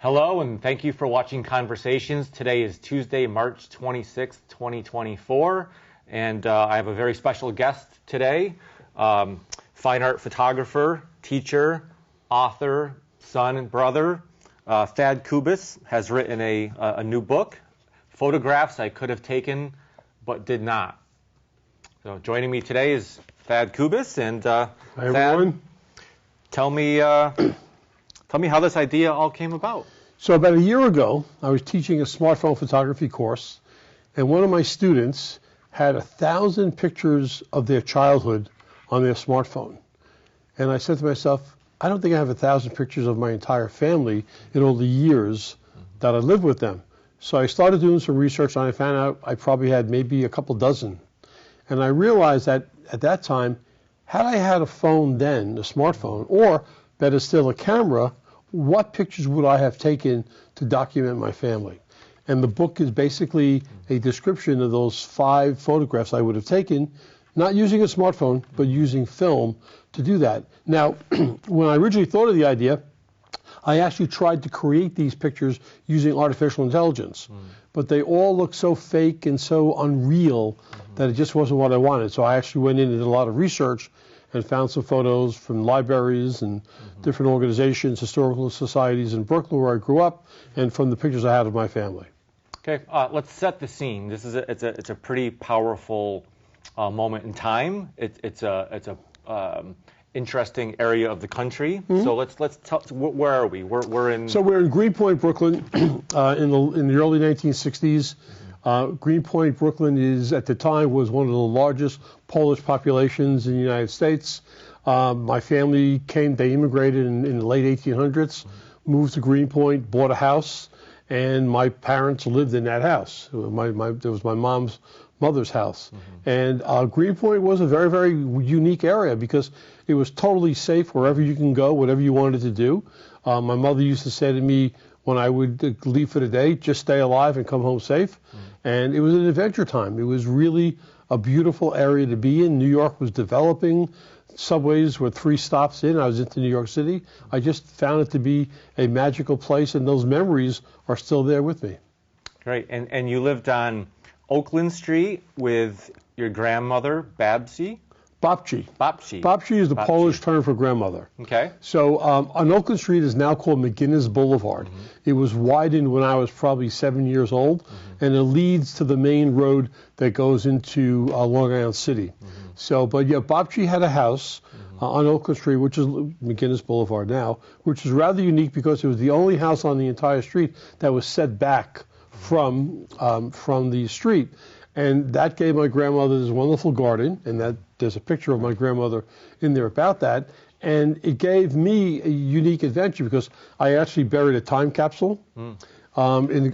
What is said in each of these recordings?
Hello, and thank you for watching Conversations. Today is Tuesday, March 26th, 2024, and I have a very special guest today, fine art photographer, teacher, author, son and brother. Thad Kubis has written a new book, Photographs I Could Have Taken But Did Not. So joining me today is Thad Kubis, and Hi, everyone. Thad, tell me how this idea all came about. So about a year ago, I was teaching a smartphone photography course, and one of my students had 1,000 pictures of their childhood on their smartphone. And I said to myself, I don't think I have 1,000 pictures of my entire family in all the years that I lived with them. So I started doing some research, and I found out I probably had maybe a couple dozen. And I realized that at that time, had I had a phone then, a smartphone, or better still, a camera, what pictures would I have taken to document my family? And the book is basically a description of those 5 photographs I would have taken, not using a smartphone, but using film to do that. Now, when I originally thought of the idea, I actually tried to create these pictures using artificial intelligence. But they all look so fake and so unreal that it just wasn't what I wanted. So I actually went in and did a lot of research and found some photos from libraries and different organizations, historical societies in Brooklyn where I grew up, and from the pictures I had of my family. Okay, let's set the scene. This is it's a pretty powerful moment in time. It's a interesting area of the country. So let's tell. Where are we? We're in. So we're in Greenpoint, Brooklyn, in the early 1960s. Greenpoint, Brooklyn at the time was one of the largest Polish populations in the United States. My family they immigrated in the late 1800s, moved to Greenpoint, bought a house, and my parents lived in that house. It was my mom's mother's house. And Greenpoint was a very, very unique area because it was totally safe wherever you can go, whatever you wanted to do. My mother used to say to me, when I would leave for the day, just stay alive and come home safe. And it was an adventure time. It was really a beautiful area to be in. New York was developing. Subways were 3 stops in. I was into New York City. I just found it to be a magical place, and those memories are still there with me. Great. And you lived on Oakland Street with your grandmother, Babci? Babci. Babci. Babci is the Polish term for grandmother. Okay. So on Oakland Street is now called McGinnis Boulevard. It was widened when I was probably 7 years old, and it leads to the main road that goes into Long Island City. So, but yeah, Babci had a house on Oakland Street, which is McGinnis Boulevard now, which is rather unique because it was the only house on the entire street that was set back from the street. And that gave my grandmother this wonderful garden, and there's a picture of my grandmother in there about that. And it gave me a unique adventure because I actually buried a time capsule, in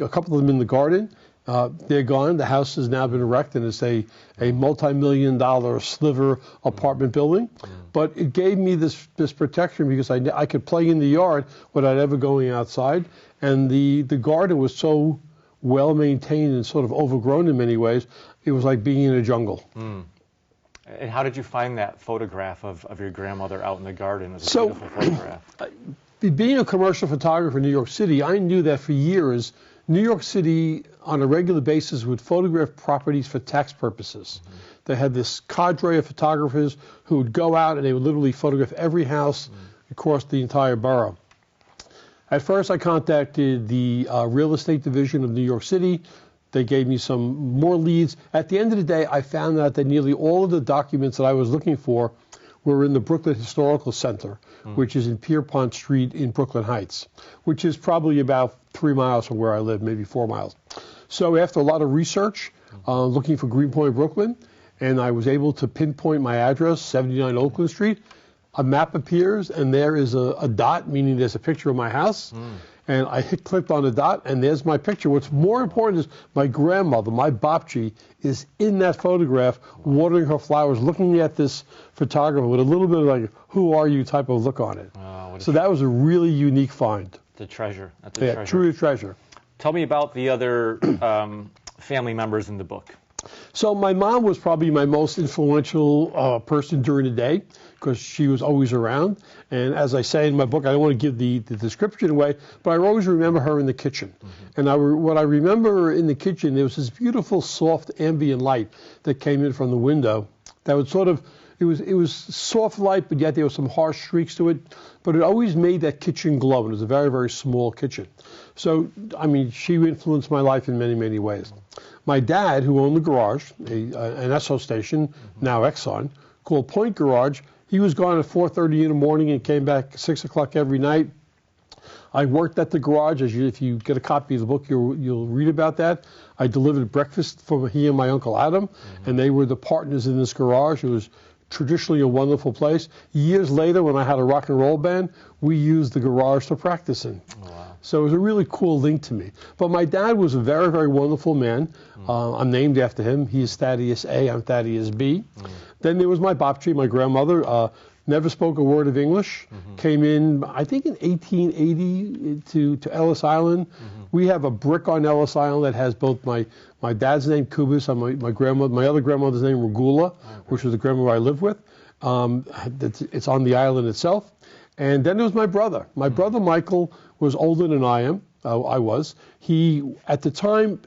a couple of them in the garden. They're gone. The house has now been erected. It's a multi-million-dollar sliver apartment building. But it gave me this protection because I could play in the yard without ever going outside. And the garden was so well maintained and sort of overgrown in many ways. It was like being in a jungle. And how did you find that photograph of your grandmother out in the garden? It was a beautiful photograph. Being a commercial photographer in New York City, I knew that for years, New York City on a regular basis would photograph properties for tax purposes. They had this cadre of photographers who would go out and they would literally photograph every house across the entire borough. At first, I contacted the real estate division of New York City. They gave me some more leads. At the end of the day, I found out that nearly all of the documents that I was looking for were in the Brooklyn Historical Center, which is in Pierpont Street in Brooklyn Heights, which is probably about 3 miles from where I live, maybe 4 miles. So after a lot of research, looking for Greenpoint, Brooklyn, and I was able to pinpoint my address, 79 Oakland Street, a map appears, and there is a dot, meaning there's a picture of my house. And I clicked on the dot, and there's my picture. What's more important is my grandmother, my Babci, is in that photograph, watering her flowers, looking at this photographer with a little bit of like, who are you type of look on it. So that was a really unique find. It's a treasure. That's a treasure. Truly a treasure. Tell me about the other family members in the book. So my mom was probably my most influential person during the day. because she was always around. And as I say in my book, I don't want to give the description away, but I always remember her in the kitchen. And what I remember in the kitchen, there was this beautiful, soft ambient light that came in from the window that would sort of, it was soft light, but yet there was some harsh streaks to it. But it always made that kitchen glow. And it was a very, very small kitchen. So, I mean, she influenced my life in many, many ways. My dad, who owned the garage, an Esso station, now Exxon, called Point Garage, he was gone at 4:30 in the morning and came back 6 o'clock every night. I worked at the garage. If you get a copy of the book, you'll read about that. I delivered breakfast for he and my Uncle Adam, and they were the partners in this garage. It was traditionally a wonderful place. Years later, when I had a rock and roll band, we used the garage to practice in. Oh, wow. So it was a really cool link to me. But my dad was a very, very wonderful man. I'm named after him. He is Thaddeus A. I'm Thaddeus B. Then there was my Bapchi, my grandmother. Never spoke a word of English. Came in, I think, in 1880 to Ellis Island. We have a brick on Ellis Island that has both my dad's name, Kubis, and my other grandmother's name, Regula, which was the grandmother I lived with. It's on the island itself. And then there was my brother. My brother Michael was older than I am. I was. He, at the time,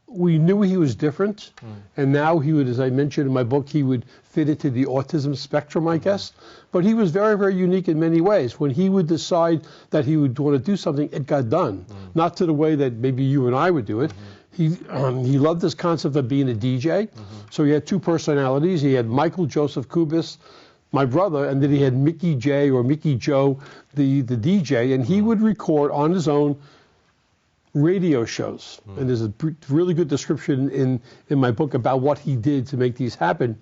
we knew he was different, and now he would, as I mentioned in my book, he would fit into the autism spectrum, I guess. But he was very, very unique in many ways. When he would decide that he would want to do something, it got done. Not to the way that maybe you and I would do it. He loved this concept of being a DJ. So he had two personalities. He had Michael Joseph Kubis, my brother, and then he had Mickey J or Mickey Joe, the DJ, and he would record on his own radio shows. And there's a really good description in my book about what he did to make these happen.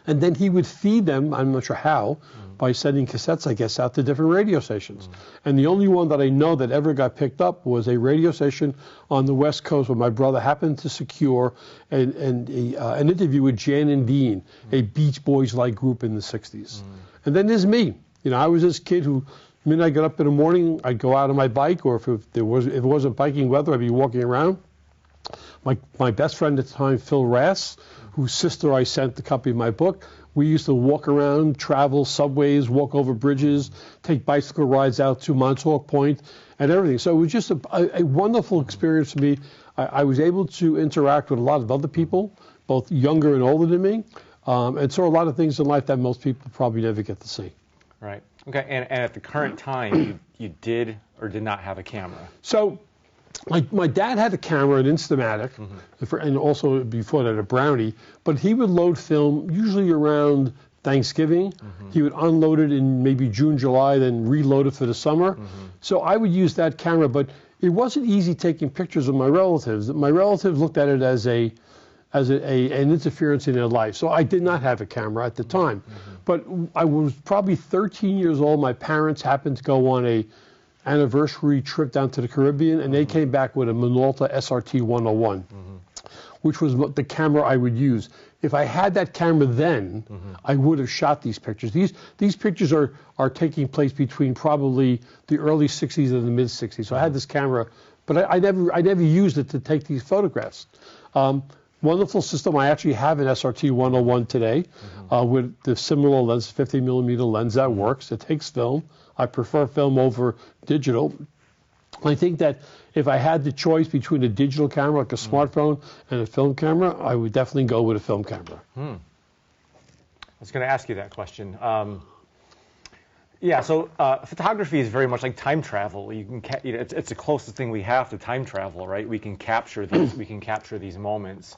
And then he would feed them, I'm not sure how, by sending cassettes, I guess, out to different radio stations. And the only one that I know that ever got picked up was a radio station on the West Coast where my brother happened to secure an interview with Jan and Dean, a Beach Boys-like group in the 60s. And then there's me. You know, I was this kid who, the minute I got up in the morning, I'd go out on my bike, or if it wasn't biking weather, I'd be walking around. My best friend at the time, Phil Rass, whose sister I sent the copy of my book, we used to walk around, travel subways, walk over bridges, take bicycle rides out to Montauk Point and everything. So it was just a wonderful experience for me. I was able to interact with a lot of other people, both younger and older than me, and saw a lot of things in life that most people probably never get to see. Right. Okay. And at the current time, you did or did not have a camera? So my dad had a camera, an Instamatic, and also before that a Brownie, but he would load film usually around Thanksgiving. He would unload it in maybe June, July, then reload it for the summer. So I would use that camera, but it wasn't easy taking pictures of my relatives. My relatives looked at it as an interference in their life. So I did not have a camera at the time. But I was probably 13 years old. My parents happened to go on a anniversary trip down to the Caribbean, and they came back with a Minolta SRT 101, which was the camera I would use. If I had that camera then, I would have shot these pictures. These pictures are taking place between probably the early 60s and the mid 60s. So I had this camera, but I never used it to take these photographs. Wonderful system. I actually have an SRT 101 today with the similar lens, 50 millimeter lens that works. It takes film. I prefer film over digital. I think that if I had the choice between a digital camera, like a smartphone, and a film camera, I would definitely go with a film camera. I was going to ask you that question. Yeah, so photography is very much like time travel. It's the closest thing we have to time travel, right? We can capture these moments.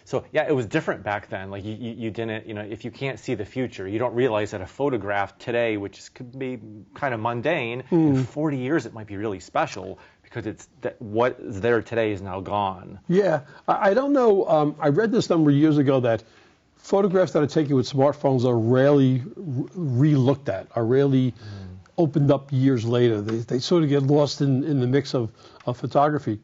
So yeah, it was different back then. Like you didn't, if you can't see the future, you don't realize that a photograph today, which could be kind of mundane, in 40 years it might be really special because it's that what is there today is now gone. Yeah, I don't know. I read this number years ago that photographs that are taken with smartphones are rarely re-looked at, are rarely opened up years later. They sort of get lost in the mix of photography.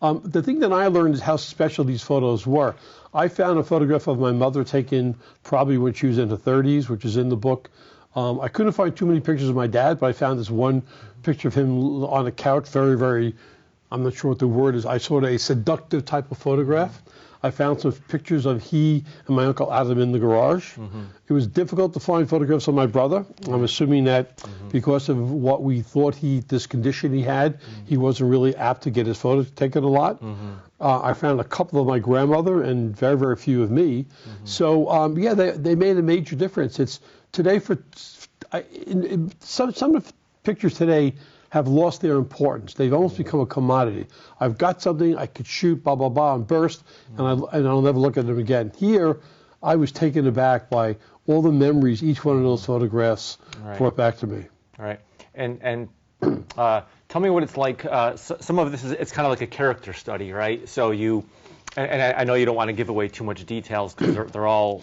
The thing that I learned is how special these photos were. I found a photograph of my mother taken probably when she was in her 30s, which is in the book. I couldn't find too many pictures of my dad, but I found this one picture of him on a couch, very, very I'm not sure what the word is, I sort of a seductive type of photograph. I found some pictures of he and my Uncle Adam in the garage. It was difficult to find photographs of my brother. I'm assuming that because of what we thought this condition he had, he wasn't really apt to get his photos taken a lot. I found a couple of my grandmother and very, very few of me. So yeah, they made a major difference. It's today some of the pictures today have lost their importance. They've almost become a commodity. I've got something, I could shoot, blah, blah, blah, and burst, and I'll never look at them again. Here, I was taken aback by all the memories each one of those photographs brought back to me. All right. And tell me what it's like. Some of this it's kind of like a character study, right? So I know you don't want to give away too much details because they're all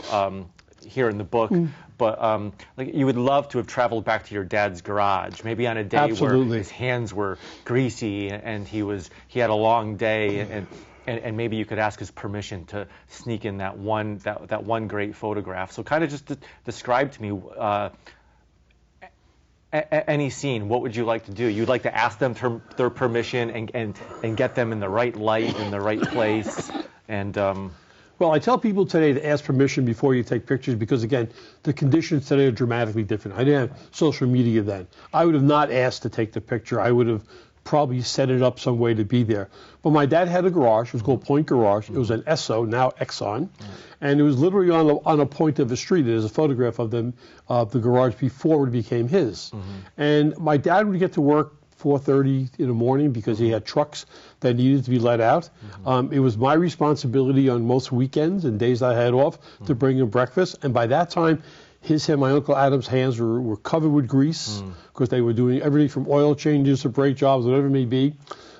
here in the book. But like you would love to have traveled back to your dad's garage, maybe on a day where his hands were greasy and he had a long day, and maybe you could ask his permission to sneak in that one great photograph. So kind of just describe to me any scene. What would you like to do? You'd like to ask them their permission and get them in the right light, in the right place, and. Well, I tell people today to ask permission before you take pictures because, again, the conditions today are dramatically different. I didn't have social media then. I would have not asked to take the picture. I would have probably set it up some way to be there. But my dad had a garage. It was called Point Garage. It was an Esso, now Exxon. And it was literally on a point of a street. There's a photograph of the garage before it became his. And my dad would get to work 4:30 in the morning because he had trucks that needed to be let out. It was my responsibility on most weekends and days I had off to bring him breakfast. And by that time, my Uncle Adam's hands were covered with grease because they were doing everything from oil changes to brake jobs, whatever it may be.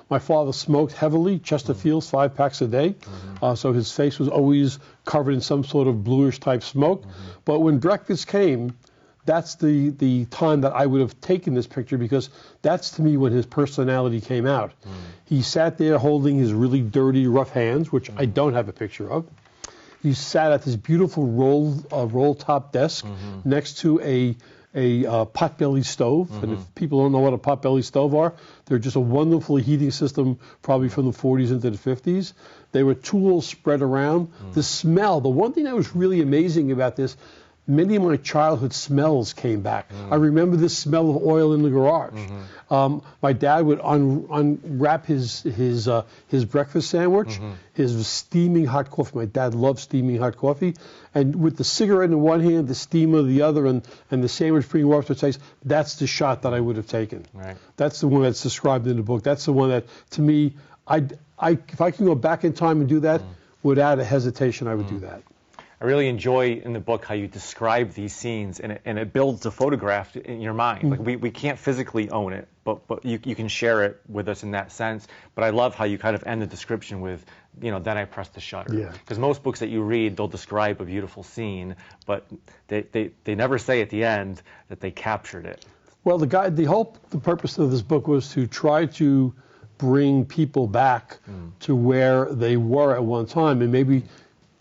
My father smoked heavily, Chesterfields, 5 packs a day. So his face was always covered in some sort of bluish type smoke. But when breakfast came, that's the time that I would have taken this picture because that's to me when his personality came out. He sat there holding his really dirty, rough hands, which I don't have a picture of. He sat at this beautiful roll top desk next to a potbelly stove. And if people don't know what a potbelly stove are, they're just a wonderful heating system probably from the 40s into the 50s. There were tools spread around. The smell, the one thing that was really amazing about this, many of my childhood smells came back. I remember the smell of oil in the garage. My dad would unwrap his breakfast sandwich, his steaming hot coffee. My dad loved steaming hot coffee. And with the cigarette in one hand, the steamer in the other, and the sandwich being warmed to taste, that's the shot that I would have taken. That's the one that's described in the book. That's the one that, to me, if I can go back in time and do that, without a hesitation, I would do that. I really enjoy in the book how you describe these scenes, and it builds a photograph in your mind. Like we can't physically own it, but you can share it with us in that sense. But I love how you kind of end the description with, then I press the shutter. Because most books that you read, they'll describe a beautiful scene, but they never say at the end that they captured it. Well, the purpose of this book was to try to bring people back to where they were at one time, and maybe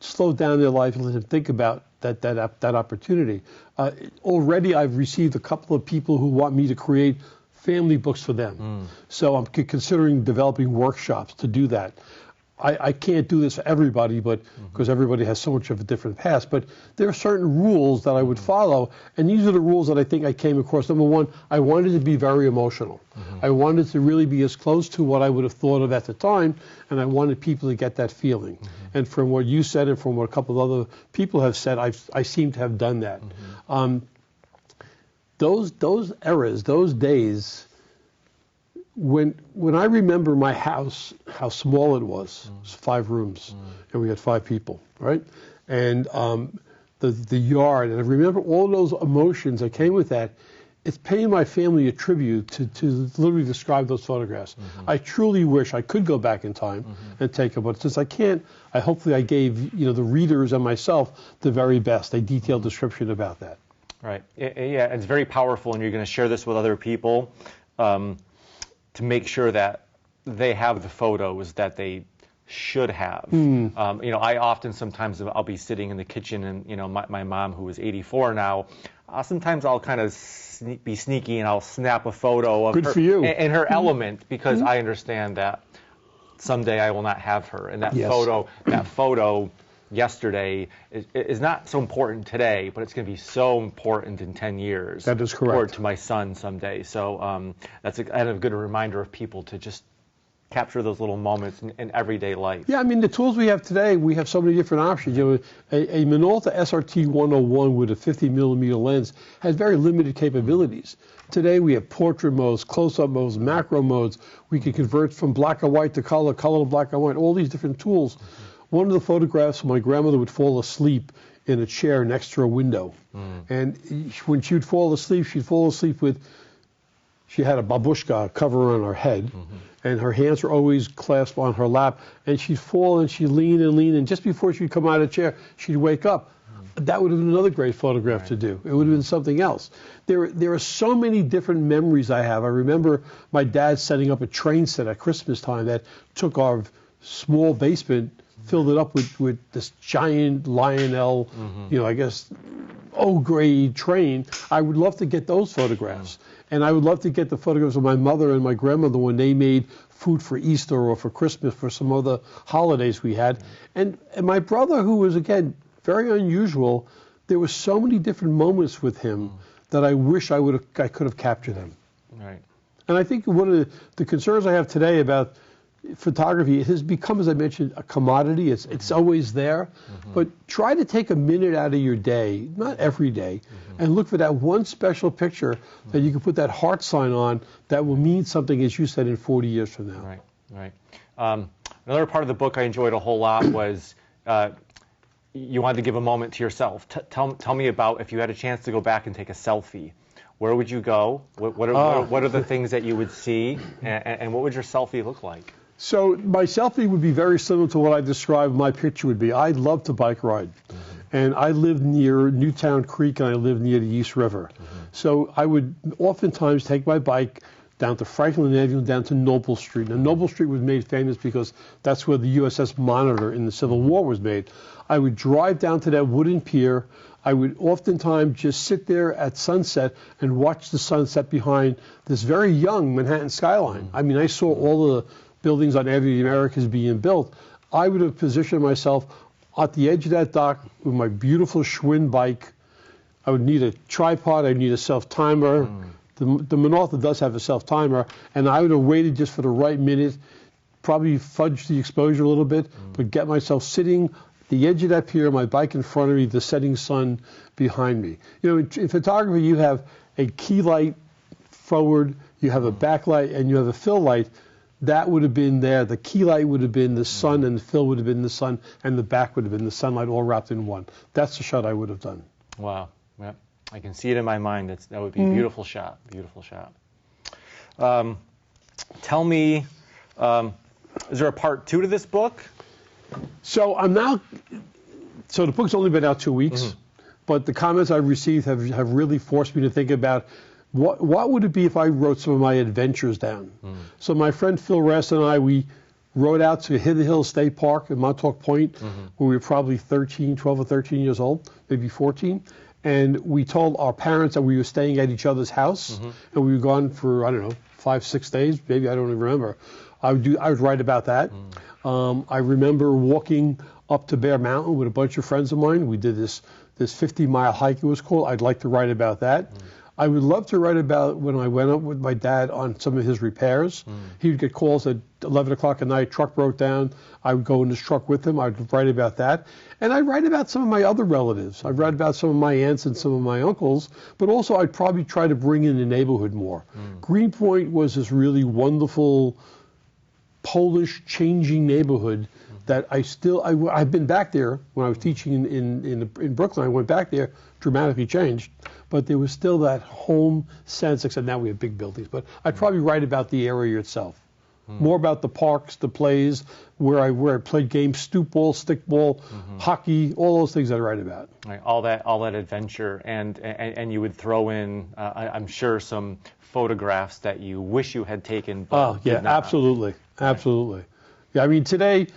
slow down their life and let them think about that opportunity. Already I've received a couple of people who want me to create family books for them. So I'm considering developing workshops to do that. I can't do this for everybody, but because everybody has so much of a different past, but there are certain rules that I would follow, and these are the rules that I think I came across. Number one, I wanted to be very emotional. I wanted to really be as close to what I would have thought of at the time, and I wanted people to get that feeling. And from what you said and from what a couple of other people have said, I seem to have done that. Those eras, those days, when I remember my house, how small it was 5 rooms, and we had 5 people, right? And the yard, and I remember all those emotions that came with that. It's paying my family a tribute to literally describe those photographs. I truly wish I could go back in time and take them, but since I can't, hopefully I gave the readers and myself the very best, a detailed description about that. Right. Yeah, it's very powerful, and you're going to share this with other people. To make sure that they have the photos that they should have. I often sometimes I'll be sitting in the kitchen, and my mom, who is 84 now, sometimes I'll kind of be sneaky and I'll snap a photo of Good her for you. in her element because I understand that someday I will not have her. And that Yes. photo yesterday is not so important today, but it's going to be so important in 10 years. That is correct. Or to my son someday. So that's a good reminder of people to just capture those little moments in everyday life. Yeah, I mean, the tools we have today, we have so many different options. You know, a Minolta SRT 101 with a 50 millimeter lens has very limited capabilities. Today we have portrait modes, close-up modes, macro modes. We can convert from black and white to color, color to black and white, all these different tools. One of the photographs, my grandmother would fall asleep in a chair next to her window. And when she would fall asleep, she'd fall asleep with, she had a babushka cover on her head, and her hands were always clasped on her lap, and she'd fall and she'd lean and lean, and just before she'd come out of the chair, she'd wake up. That would have been another great photograph to do. It would have been something else. There are so many different memories I have. I remember my dad setting up a train set at Christmas time that took our small basement, filled it up with this giant Lionel, you know, I guess, O-grade train. I would love to get those photographs. And I would love to get the photographs of my mother and my grandmother when they made food for Easter or for Christmas, for some other holidays we had. And my brother, who was, again, very unusual, there were so many different moments with him that I wish I could have captured them. Right. And I think one of the concerns I have today about photography, it has become, as I mentioned, a commodity. It's always there. But try to take a minute out of your day, not every day, and look for that one special picture that you can put that heart sign on that will mean something, as you said, in 40 years from now. Right, right. Another part of the book I enjoyed a whole lot was you wanted to give a moment to yourself. Tell me about if you had a chance to go back and take a selfie. Where would you go? What are the things that you would see? And what would your selfie look like? So my selfie would be very similar to what I described my picture would be. I'd love to bike ride. And I lived near Newtown Creek and I lived near the East River. So I would oftentimes take my bike down to Franklin Avenue, down to Noble Street. Now Noble Street was made famous because that's where the USS Monitor in the Civil War was made. I would drive down to that wooden pier. I would oftentimes just sit there at sunset and watch the sunset behind this very young Manhattan skyline. I mean, I saw all the buildings on Avenue of the Americas being built. I would have positioned myself at the edge of that dock with my beautiful Schwinn bike. I would need a tripod, I'd need a self-timer. The Minolta does have a self-timer, and I would have waited just for the right minute, probably fudge the exposure a little bit, but get myself sitting at the edge of that pier, my bike in front of me, the setting sun behind me. You know, in photography, you have a key light forward, you have a backlight, and you have a fill light. That would have been there. The key light would have been the sun, and the fill would have been the sun, and the back would have been the sunlight, all wrapped in one. That's the shot I would have done. Wow. Yep. I can see it in my mind. That would be a beautiful shot. Beautiful shot. Tell me, is there a part 2 to this book? So the book's only been out 2 weeks, but the comments I've received have really forced me to think about what would it be if I wrote some of my adventures down. So my friend Phil Rest and I, we rode out to Hidden Hill State Park in Montauk Point when we were probably 12 or 13 years old, maybe 14. And we told our parents that we were staying at each other's house, and we were gone for, I don't know, 5-6 days, maybe, I don't even remember. I would write about that. I remember walking up to Bear Mountain with a bunch of friends of mine. We did this 50-mile hike, it was called. I'd like to write about that. I would love to write about when I went up with my dad on some of his repairs. He would get calls at 11 o'clock at night, truck broke down. I would go in his truck with him. I'd write about that. And I'd write about some of my other relatives. I'd write about some of my aunts and some of my uncles, but also I'd probably try to bring in the neighborhood more. Greenpoint was this really wonderful Polish changing neighborhood that I've been back there when I was teaching in Brooklyn. I went back there, dramatically changed, but there was still that home sense, except now we have big buildings. But I'd probably write about the area itself, more about the parks, the plays, where I played games, stoop ball, stick ball, hockey, all those things I'd write about. Right, all that adventure, and you would throw in, I'm sure, some photographs that you wish you had taken. But yeah, absolutely, absolutely. Yeah, I mean today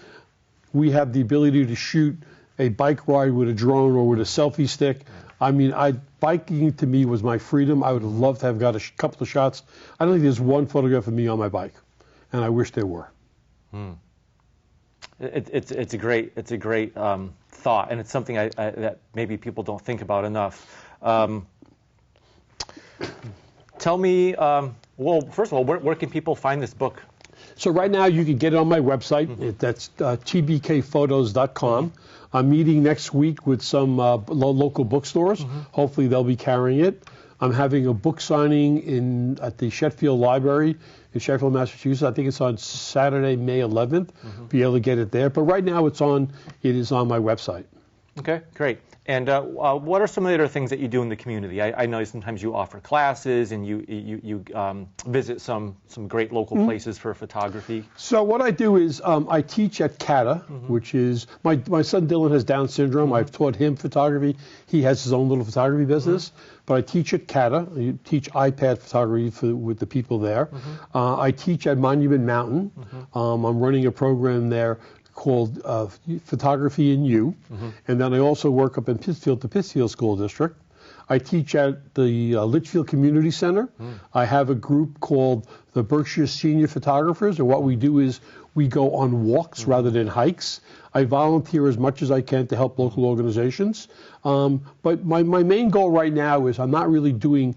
we have the ability to shoot a bike ride with a drone or with a selfie stick. I mean, biking to me was my freedom. I would have loved to have got a couple of shots. I don't think there's one photograph of me on my bike, and I wish there were. It's a great thought, and it's something that maybe people don't think about enough. Tell me, well, first of all, where can people find this book? So right now you can get it on my website. That's tbkphotos.com. I'm meeting next week with some local bookstores. Hopefully they'll be carrying it. I'm having a book signing at the Sheffield Library in Sheffield, Massachusetts. I think it's on Saturday, May 11th. Be able to get it there. But right now it is on my website. Okay, great. And what are some of the other things that you do in the community? I know sometimes you offer classes and you visit some great local places for photography. So what I do is I teach at CATA, which is, my son Dylan has Down syndrome. I've taught him photography. He has his own little photography business. But I teach at CATA. I teach iPad photography with the people there. I teach at Monument Mountain. I'm running a program there called Photography in You. And then I also work up in Pittsfield, the Pittsfield School District. I teach at the Litchfield Community Center. I have a group called the Berkshire Senior Photographers, and what we do is we go on walks rather than hikes. I volunteer as much as I can to help local organizations. But my main goal right now is I'm not really doing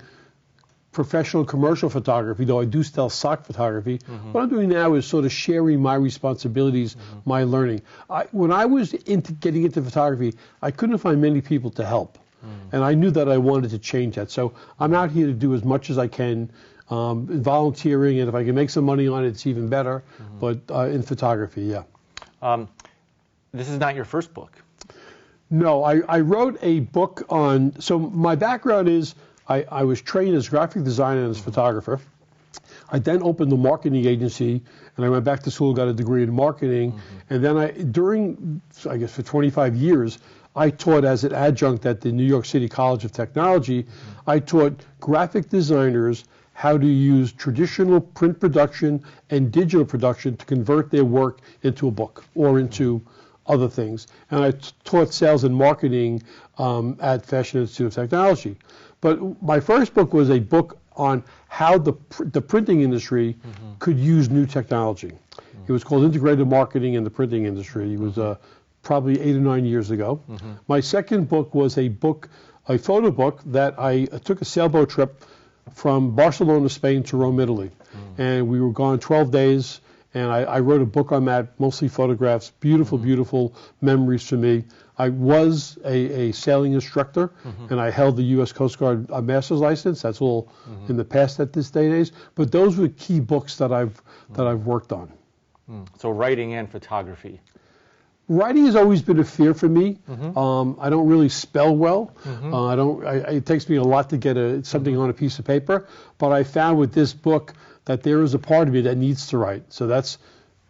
professional commercial photography, though I do still stock photography. What I'm doing now is sort of sharing my responsibilities, my learning. When I was getting into photography, I couldn't find many people to help. And I knew that I wanted to change that. So I'm out here to do as much as I can, volunteering, and if I can make some money on it, it's even better. But in photography, yeah. This is not your first book. No, I wrote a book on, so my background is, I was trained as graphic designer and as photographer. I then opened the marketing agency, and I went back to school, got a degree in marketing, and then during, I guess for 25 years, I taught as an adjunct at the New York City College of Technology. I taught graphic designers how to use traditional print production and digital production to convert their work into a book or into other things. And I taught sales and marketing at Fashion Institute of Technology. But my first book was a book on how the printing industry could use new technology. It was called Integrated Marketing in the Printing Industry. It was probably 8 or 9 years ago. My second book was a photo book that I took a sailboat trip from Barcelona, Spain to Rome, Italy. And we were gone 12 days. And I wrote a book on that, mostly photographs, beautiful, beautiful memories for me. I was a sailing instructor, and I held the U.S. Coast Guard master's license. That's all in the past at this day and age. But those were key books that I've worked on. So writing and photography. Writing has always been a fear for me. I don't really spell well. It takes me a lot to get something on a piece of paper. But I found with this book that there is a part of me that needs to write. So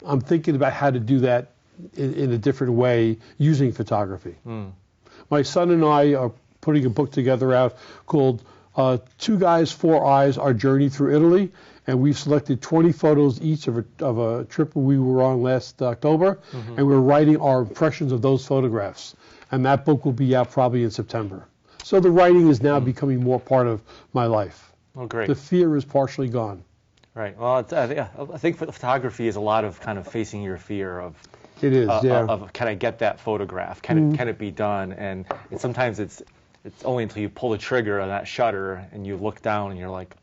I'm thinking about how to do that in a different way using photography. My son and I are putting a book together out called Two Guys, Four Eyes, Our Journey Through Italy. And we've selected 20 photos each of a trip we were on last October. And we're writing our impressions of those photographs. And that book will be out probably in September. So the writing is now becoming more part of my life. Oh, great. The fear is partially gone. Right. Well, I think photography is a lot of kind of facing your fear of. It is, yeah. Of can I get that photograph? Can it be done? And sometimes it's only until you pull the trigger on that shutter and you look down and you're like,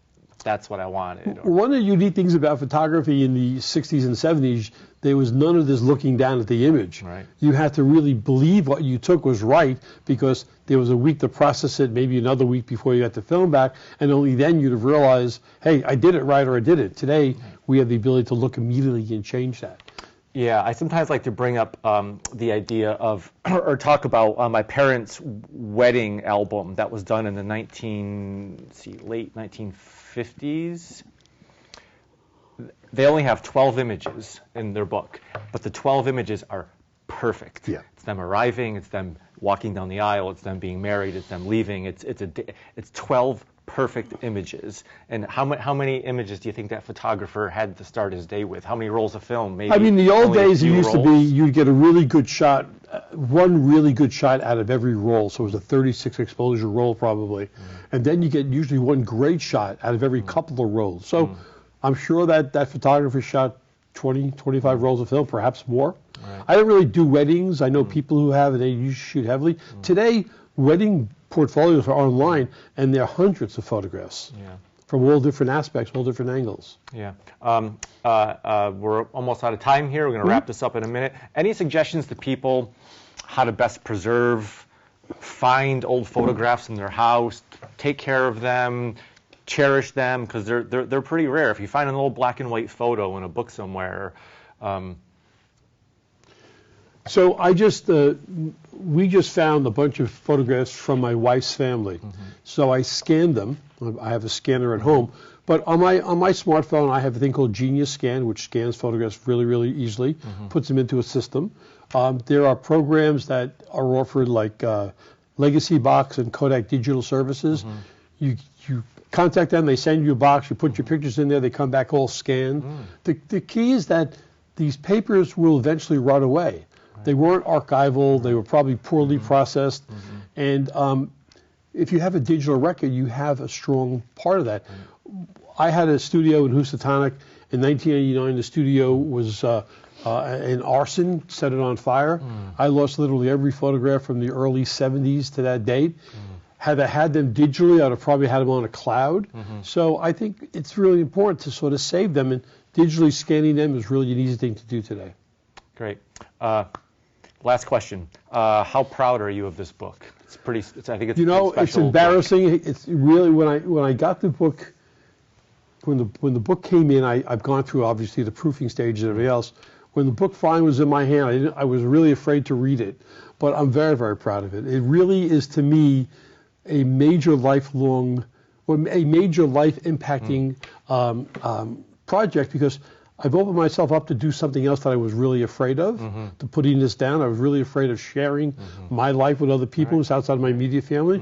that's what I wanted. One of the unique things about photography in the 60s and 70s, there was none of this looking down at the image. Right. You had to really believe what you took was right because there was a week to process it, maybe another week before you got the film back, and only then you'd have realized, hey, I did it right or I did it. Today, we have the ability to look immediately and change that. Yeah, I sometimes like to bring up the idea of, or talk about my parents' wedding album that was done in the late 1950s. They only have 12 images in their book, but the 12 images are perfect. Yeah. It's them arriving, it's them walking down the aisle, it's them being married, it's them leaving. It's 12 perfect images. And how many images do you think that photographer had to start his day with? How many rolls of film? Maybe. I mean, the old days it used rolls? to be you'd get a really good shot, one really good shot out of every roll. So it was a 36 exposure roll probably, and then you get usually one great shot out of every couple of rolls. So I'm sure that photographer shot 20, 25 rolls of film, perhaps more. Right. I don't really do weddings. I know people who have, and they usually shoot heavily. Today, wedding portfolios are online, and there are hundreds of photographs from all different aspects, all different angles. Yeah. We're almost out of time here. We're going to wrap this up in a minute. Any suggestions to people how to best preserve, find old photographs in their house, take care of them, cherish them, because they're pretty rare. If you find an old black and white photo in a book somewhere. So we just found a bunch of photographs from my wife's family. So I scanned them. I have a scanner at home. But on my smartphone, I have a thing called Genius Scan, which scans photographs really, really easily, puts them into a system. There are programs that are offered like Legacy Box and Kodak Digital Services. You contact them, they send you a box, you put your pictures in there, they come back all scanned. The key is that these papers will eventually rot away. They weren't archival, they were probably poorly processed. And if you have a digital record, you have a strong part of that. I had a studio in Housatonic. In 1989, the studio was an arson, set it on fire. I lost literally every photograph from the early 70s to that date. Had I had them digitally, I would have probably had them on a cloud. So I think it's really important to sort of save them, and digitally scanning them is really an easy thing to do today. Great. Last question. How proud are you of this book? It's pretty. I think it's. You know, it's embarrassing. Book. It's really when I got the book. When the book came in, I've gone through obviously the proofing stage and everything else. When the book finally was in my hand, I was really afraid to read it, but I'm very, very proud of it. It really is to me a major lifelong, or a major life impacting project, because I've opened myself up to do something else that I was really afraid of, to putting this down. I was really afraid of sharing my life with other people who's outside of my immediate family.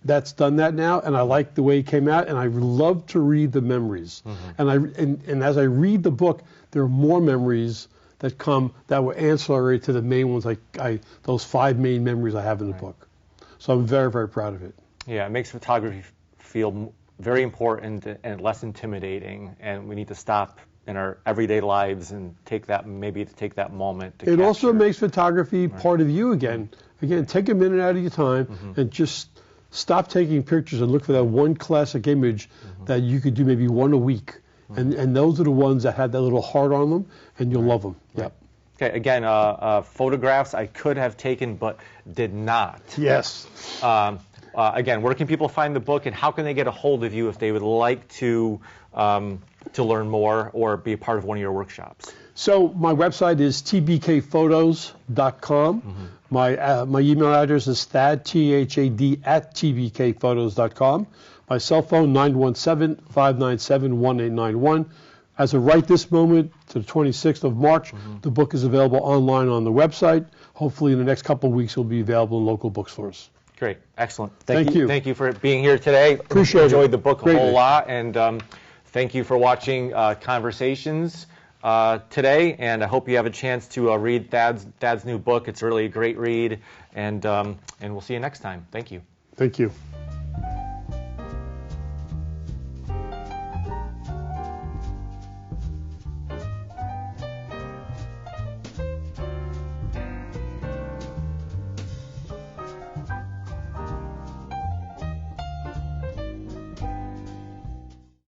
That's done that now, and I like the way it came out, and I love to read the memories. And as I read the book, there are more memories that come that were ancillary to the main ones, like those 5 main memories I have in the book. So I'm very, very proud of it. Yeah, it makes photography feel very important and less intimidating, and we need to stop in our everyday lives and take that moment to It capture. also makes photography part of you again. Again, take a minute out of your time and just stop taking pictures and look for that one classic image that you could do maybe one a week. And those are the ones that have that little heart on them, and you'll love them. Yep. Okay, again, photographs I could have taken but did not. Yes. Again, where can people find the book, and how can they get a hold of you if they would like to learn more or be a part of one of your workshops? So my website is tbkphotos.com. My email address is Thad, Thad, at tbkphotos.com. My cell phone, 917-597-1891. As of right this moment, to the 26th of March, the book is available online on the website. Hopefully in the next couple of weeks, it will be available in local bookstores. Great. Excellent. Thank you. Thank you for being here today. Appreciate it. Enjoyed the book a whole lot. And thank you for watching Conversations today. And I hope you have a chance to read Thad's new book. It's really a great read. And we'll see you next time. Thank you. Thank you.